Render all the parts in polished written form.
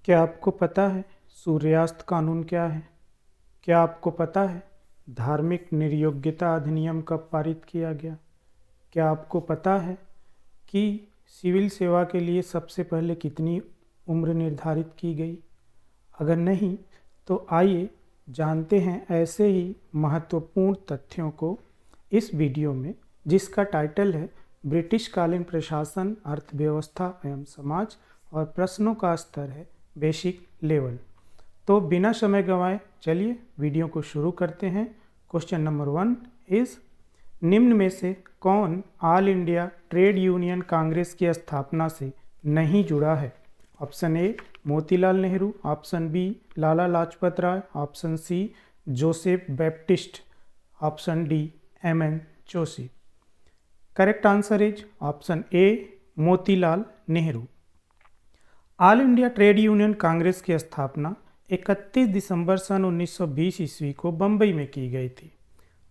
क्या आपको पता है सूर्यास्त कानून क्या है? क्या आपको पता है धार्मिक निर्योग्यता अधिनियम कब पारित किया गया? क्या आपको पता है कि सिविल सेवा के लिए सबसे पहले कितनी उम्र निर्धारित की गई? अगर नहीं तो आइए जानते हैं ऐसे ही महत्वपूर्ण तथ्यों को इस वीडियो में, जिसका टाइटल है ब्रिटिश कालीन प्रशासन, अर्थव्यवस्था एवं समाज, और प्रश्नों का स्तर है बेसिक लेवल। तो बिना समय गंवाए चलिए वीडियो को शुरू करते हैं। क्वेश्चन नंबर 1 इज, निम्न में से कौन all India trade union Congress की स्थापना से नहीं जुड़ा है? Option A Motilal Nehru, option B Lala Lajpat Rai, option C Joseph Baptist, option D M N. Joshi. Correct answer is option A Motilal Nehru. All India trade union Congress की स्थापना 31 दिसंबर सन 1920 ईस्वी को बम्बई में की गई थी।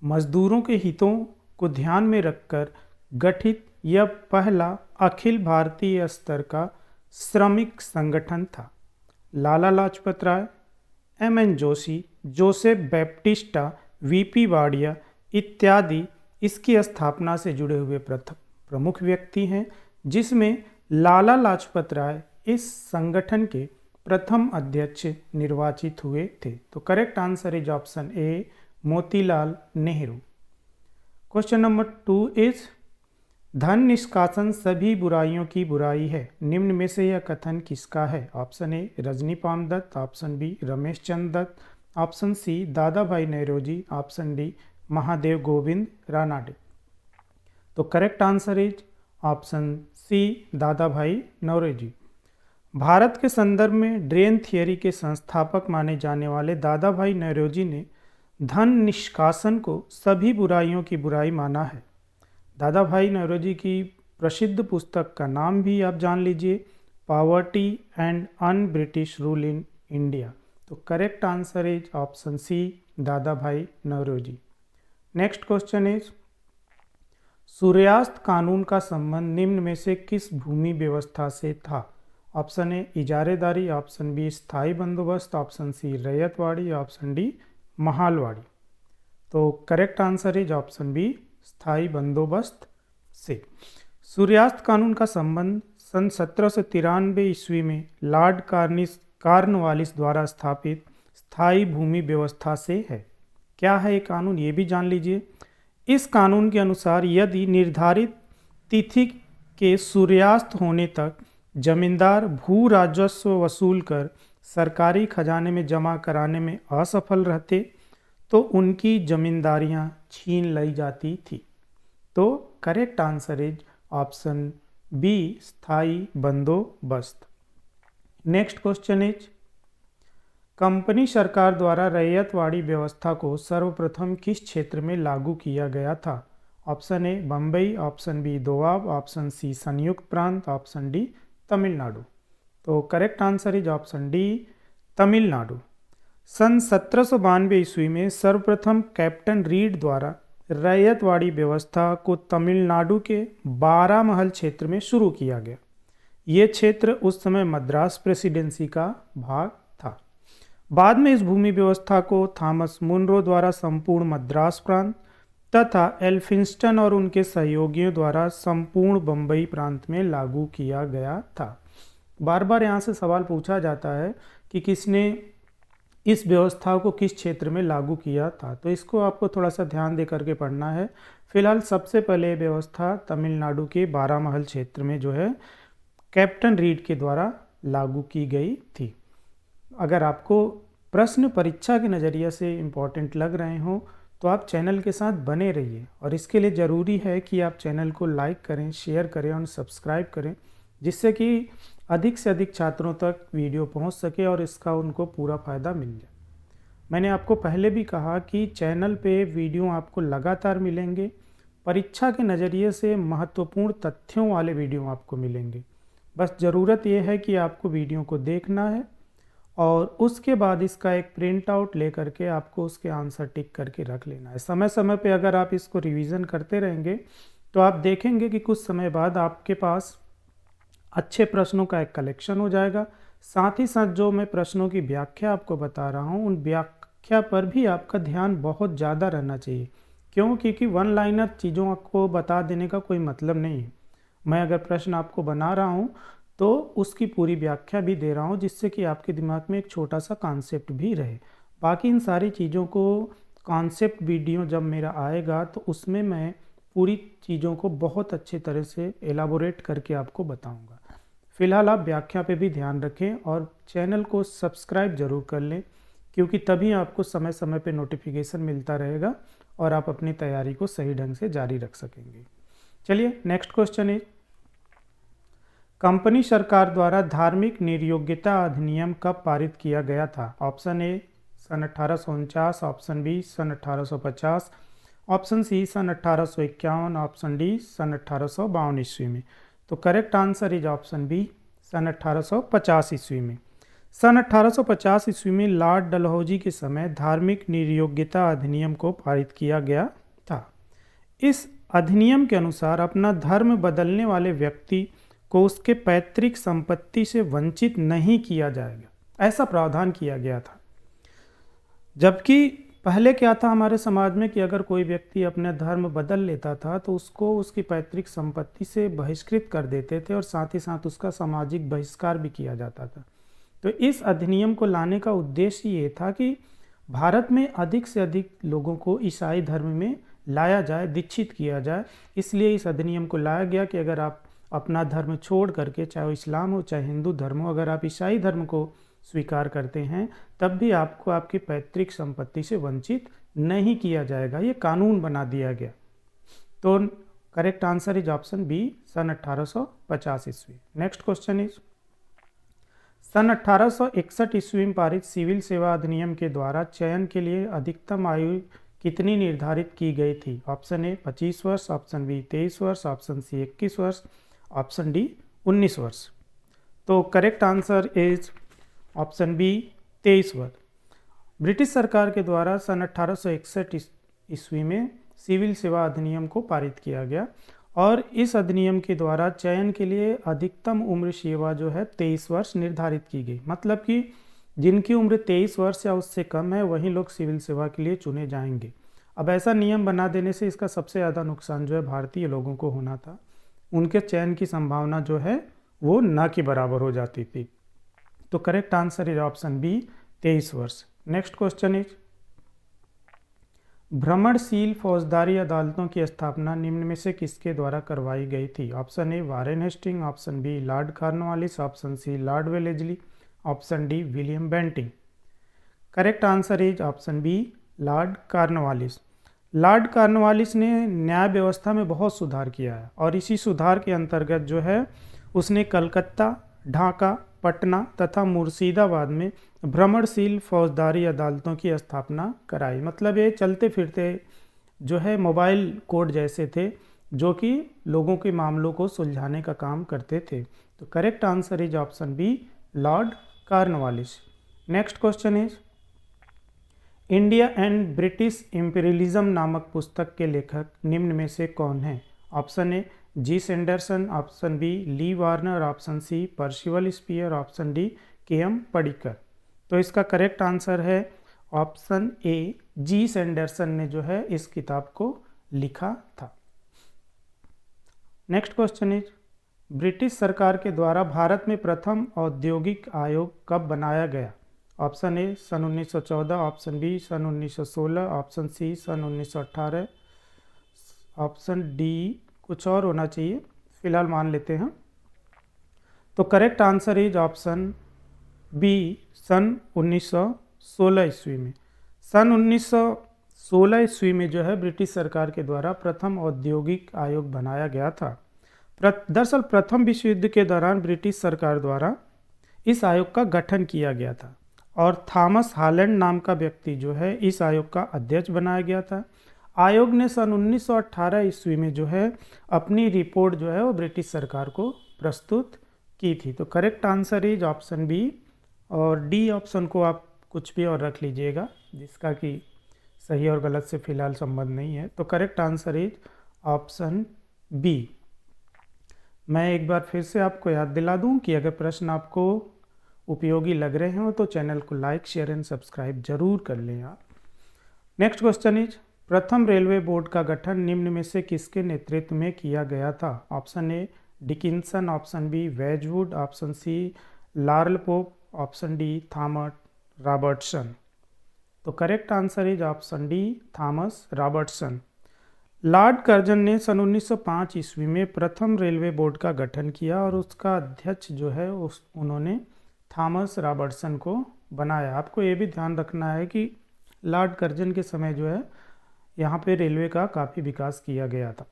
मजदूरों के हितों को ध्यान में रखकर गठित यह पहला अखिल भारतीय स्तर का श्रमिक संगठन था। लाला लाजपत राय, एम.एन. जोशी, जोसेफ बैप्टिस्टा, वी.पी. वाडिया इत्यादि इसकी स्थापना से जुड़े हुए प्रमुख व्यक्ति हैं, जिसमें लाला लाजपत राय इस संगठन के प्रथम अध्यक्ष निर्वाचित हुए थे। तो correct answer is option A Motilal Nehru. Question number 2 is, धन निष्कासन सभी बुराइयों की बुराई है। निम्न में से यह कथन किसका है? Option A Rajani Palme Dutt, option B Romesh Chunder Dutt, option C Dadabhai Naoroji, option D Mahadev Govind Ranade. तो correct answer is option C Dadabhai Naoroji. Bharat के संदर्भ में ड्रेन थियरी के संस्थापक माने जाने वाले दादा भाई नौरोजी ने धन निष्कासन को सभी बुराइयों की बुराई माना है। दादा भाई नौरोजी की प्रसिद्ध पुस्तक का नाम भी आप जान लीजिए, poverty and un British rule in India. तो correct answer is option C Dadabhai Naoroji. Next question is, सूर्यास्त कानून का संबंध निम्न में से किस भूमि व्यवस्था से था? Option A Izaredari, option B स्थायी बंदोबस्त, option C Ryotwari, option D Mahalwari. तो correct answer is option B स्थायी बंदोबस्त से। सूर्यास्त कानून का संबंध सन 1793 ईस्वी में लॉर्ड कार्नवालिस द्वारा स्थापित स्थायी भूमि व्यवस्था से है। क्या है ये कानून, ये भी जान लीजिए। इस कानून के अनुसार यदि निर्धारित तिथि के सूर्यास्त होने तक जमींदार भू राजस्व वसूल कर सरकारी खजाने में जमा कराने में असफल रहते तो उनकी जमींदारियां छीन ली जाती थी। तो correct answer is option B स्थायी बंदोबस्त। नेक्स्ट क्वेश्चन इज, कंपनी सरकार द्वारा रैयतवाड़ी व्यवस्था को सर्वप्रथम किस क्षेत्र में लागू किया गया था? Option A Bombay, option B Doab, option C संयुक्त प्रांत, ऑप्शन डी तमिलनाडु। तो correct answer is option D Tamil Nadu. सन 1792 ईस्वी में सर्वप्रथम कैप्टन रीड द्वारा रैयतवाड़ी व्यवस्था को तमिलनाडु के 12 महल क्षेत्र में शुरू किया गया। ये क्षेत्र उस समय मद्रास प्रेसिडेंसी का भाग था। बाद में इस भूमि व्यवस्था को थॉमस मुनरो द्वारा संपूर्ण मद्रास प्रांत तथा एल्फिंस्टन और उनके सहयोगियों द्वारा संपूर्ण बम्बई प्रांत में लागू किया गया था। बार बार यहाँ से सवाल पूछा जाता है कि किसने इस व्यवस्था को किस क्षेत्र में लागू किया था, तो इसको आपको थोड़ा सा ध्यान दे करके पढ़ना है। फिलहाल सबसे पहले व्यवस्था तमिलनाडु के 12 महल क्षेत्र में जो है कैप्टन रीड के द्वारा लागू की गई थी। अगर आपको प्रश्न परीक्षा के नज़रिए से इम्पोर्टेंट लग रहे हों तो आप चैनल के साथ बने रहिए, और इसके लिए ज़रूरी है कि आप चैनल को लाइक करें, शेयर करें और सब्सक्राइब करें, जिससे कि अधिक से अधिक छात्रों तक वीडियो पहुंच सके और इसका उनको पूरा फ़ायदा मिल जाए। मैंने आपको पहले भी कहा कि चैनल पे वीडियो आपको लगातार मिलेंगे, परीक्षा के नज़रिए से महत्वपूर्ण तथ्यों वाले वीडियो आपको मिलेंगे। बस ज़रूरत यह है कि आपको वीडियो को देखना है और उसके बाद इसका एक प्रिंट आउट ले करके आपको उसके आंसर टिक करके रख लेना है। समय समय पे अगर आप इसको रिवीजन करते रहेंगे तो आप देखेंगे कि कुछ समय बाद आपके पास अच्छे प्रश्नों का एक कलेक्शन हो जाएगा, साथ ही साथ जो मैं प्रश्नों की व्याख्या आपको बता रहा हूँ, उन व्याख्या पर भी आपका ध्यान बहुत ज़्यादा रहना चाहिए। क्यों? क्योंकि वन लाइनर चीज़ों को बता देने का कोई मतलब नहीं है। मैं अगर प्रश्न आपको बना रहा हूँ तो उसकी पूरी व्याख्या भी दे रहा हूँ, जिससे कि आपके दिमाग में एक छोटा सा कॉन्सेप्ट भी रहे। बाकी इन सारी चीज़ों को कॉन्सेप्ट वीडियो जब मेरा आएगा तो उसमें मैं पूरी चीज़ों को बहुत अच्छे तरह से एलाबोरेट करके आपको बताऊंगा। फिलहाल आप व्याख्या पे भी ध्यान रखें और चैनल को सब्सक्राइब जरूर कर लें, क्योंकि तभी आपको समय समय पे नोटिफिकेशन मिलता रहेगा और आप अपनी तैयारी को सही ढंग से जारी रख सकेंगे। चलिए नेक्स्ट क्वेश्चन है, कंपनी सरकार द्वारा धार्मिक निर्योग्यता अधिनियम कब पारित किया गया था? ऑप्शन ए सन 1849, ऑप्शन बी सन 1850, ऑप्शन सी सन 1851, ऑप्शन डी सन 1852 ईस्वी में। तो correct answer is option B सन 1850 ईस्वी में। सन 1850 ईस्वी में लॉर्ड डलहौजी के समय धार्मिक निर्योग्यता अधिनियम को पारित किया गया था। इस अधिनियम के अनुसार अपना धर्म बदलने वाले व्यक्ति को उसके पैतृक संपत्ति से वंचित नहीं किया जाएगा, ऐसा प्रावधान किया गया था। जबकि पहले क्या था हमारे समाज में कि अगर कोई व्यक्ति अपना धर्म बदल लेता था तो उसको उसकी पैतृक संपत्ति से बहिष्कृत कर देते थे और साथ ही साथ उसका सामाजिक बहिष्कार भी किया जाता था। तो इस अधिनियम को लाने का उद्देश्य ये था कि भारत में अधिक से अधिक लोगों को ईसाई धर्म में लाया जाए, दीक्षित किया जाए। इसलिए इस अधिनियम को लाया गया कि अगर आप अपना धर्म छोड़ करके, चाहे वो इस्लाम हो चाहे हिंदू धर्म हो, अगर आप ईसाई धर्म को स्वीकार करते हैं तब भी आपको आपकी पैतृक संपत्ति से वंचित नहीं किया जाएगा। ये कानून बना दिया गया। तो correct answer is option B सन 1850 ईस्वी। नेक्स्ट क्वेश्चन इज, सन 1861 ईस्वी में पारित सिविल सेवा अधिनियम के द्वारा चयन के लिए अधिकतम आयु कितनी निर्धारित की गई थी? ऑप्शन ए 25 वर्ष, ऑप्शन बी 23 वर्ष, ऑप्शन सी 21 वर्ष, ऑप्शन डी 19 वर्ष। तो correct answer is option B 23 वर्ष। ब्रिटिश सरकार के द्वारा सन 1861 ईस्वी में सिविल सेवा अधिनियम को पारित किया गया और इस अधिनियम के द्वारा चयन के लिए अधिकतम उम्र सेवा जो है 23 वर्ष निर्धारित की गई। मतलब कि जिनकी उम्र 23 वर्ष या उससे कम है वही लोग सिविल सेवा के लिए चुने जाएंगे। अब ऐसा नियम बना देने से इसका सबसे ज़्यादा नुकसान जो है भारतीय लोगों को होना था। उनके चयन की संभावना जो है वो ना के बराबर हो जाती थी। तो correct answer is option B 23 वर्ष। नेक्स्ट क्वेश्चन इज, भ्रमणशील फौजदारी अदालतों की स्थापना निम्न में से किसके द्वारा करवाई गई थी? Option A Warren Hasting, option B Lord Cornwallis, option C Lord Wellesley, option D William Bentinck. Correct answer is option B Lord Cornwallis. Lord Cornwallis ने न्याय व्यवस्था में बहुत सुधार किया है और इसी सुधार के अंतर्गत जो है उसने कलकत्ता, ढाका, पटना तथा मुर्शिदाबाद में भ्रमणशील फौजदारी अदालतों की स्थापना कराई। मतलब ये चलते फिरते जो है मोबाइल कोर्ट जैसे थे जो कि लोगों के मामलों को सुलझाने का काम करते थे। तो correct answer is option B Lord Cornwallis. Next question is, India and British imperialism नामक पुस्तक के लेखक निम्न में से कौन है? Option A G Sanderson, option B Lee Warner, option C Percival Spear, option D K M Panikkar. तो इसका करेक्ट आंसर है ऑप्शन ए जी सैंडरसन ने जो है इस किताब को लिखा था। नेक्स्ट क्वेश्चन इज, ब्रिटिश सरकार के द्वारा भारत में प्रथम औद्योगिक आयोग कब बनाया गया? ऑप्शन ए सन 1914, ऑप्शन बी सन 1916, ऑप्शन सी सन 1918, ऑप्शन डी कुछ और होना चाहिए, फिलहाल मान लेते हैं। तो correct answer is option B सन 1916 ईस्वी में। सन 1916 ईस्वी में जो है ब्रिटिश सरकार के द्वारा प्रथम औद्योगिक आयोग बनाया गया था। दरअसल प्रथम विश्व युद्ध के दौरान ब्रिटिश सरकार द्वारा इस आयोग का गठन किया गया था और थॉमस हॉलैंड नाम का व्यक्ति जो है इस आयोग का अध्यक्ष बनाया गया था। आयोग ने सन 1918 ईस्वी में जो है अपनी रिपोर्ट जो है वो ब्रिटिश सरकार को प्रस्तुत की थी। तो correct answer is option B और डी ऑप्शन को आप कुछ भी और रख लीजिएगा जिसका कि सही और गलत से फिलहाल संबंध नहीं है। तो correct answer is option B. मैं एक बार फिर से आपको याद दिला दूं कि अगर प्रश्न आपको उपयोगी लग रहे हो तो चैनल को लाइक शेयर एंड सब्सक्राइब जरूर कर लें आप। नेक्स्ट क्वेश्चन इज, प्रथम रेलवे बोर्ड का गठन निम्न में से किसके नेतृत्व में किया गया था? Option A Dickinson, option B वेजवुड, ऑप्शन सी लार्ल Pope, option D Thomas Robertson. तो correct answer is option D Thomas Robertson. Lord Curzon ने सन 1905 ईस्वी में प्रथम रेलवे बोर्ड का गठन किया और उसका अध्यक्ष जो है उन्होंने थॉमस रॉबर्टसन को बनाया। आपको ये भी ध्यान रखना है कि लॉर्ड कर्जन के समय जो है यहाँ पे रेलवे का काफ़ी विकास किया गया था।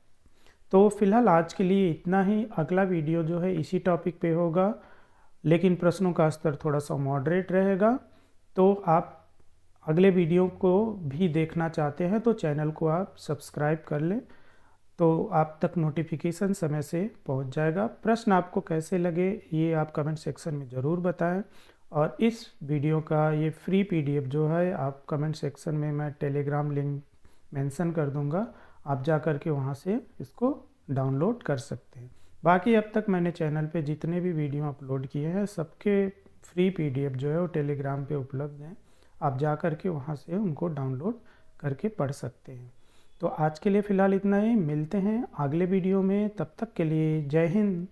तो फिलहाल आज के लिए इतना ही। अगला वीडियो जो है इसी टॉपिक पे होगा, लेकिन प्रश्नों का स्तर थोड़ा सा मॉडरेट रहेगा। तो आप अगले वीडियो को भी देखना चाहते हैं तो चैनल को आप सब्सक्राइब कर लें, तो आप तक नोटिफिकेशन समय से पहुंच जाएगा। प्रश्न आपको कैसे लगे ये आप कमेंट सेक्शन में ज़रूर बताएं, और इस वीडियो का ये फ्री पीडीएफ जो है आप कमेंट सेक्शन में मैं टेलीग्राम लिंक मेंशन कर दूंगा, आप जा कर के वहाँ से इसको डाउनलोड कर सकते हैं। बाकी अब तक मैंने चैनल पे जितने भी वीडियो अपलोड किए हैं सबके फ्री पीडीएफ जो है वो टेलीग्राम पे उपलब्ध हैं, आप जा कर के वहाँ से उनको डाउनलोड करके पढ़ सकते हैं। तो आज के लिए फ़िलहाल इतना ही, मिलते हैं अगले वीडियो में, तब तक के लिए जय हिंद।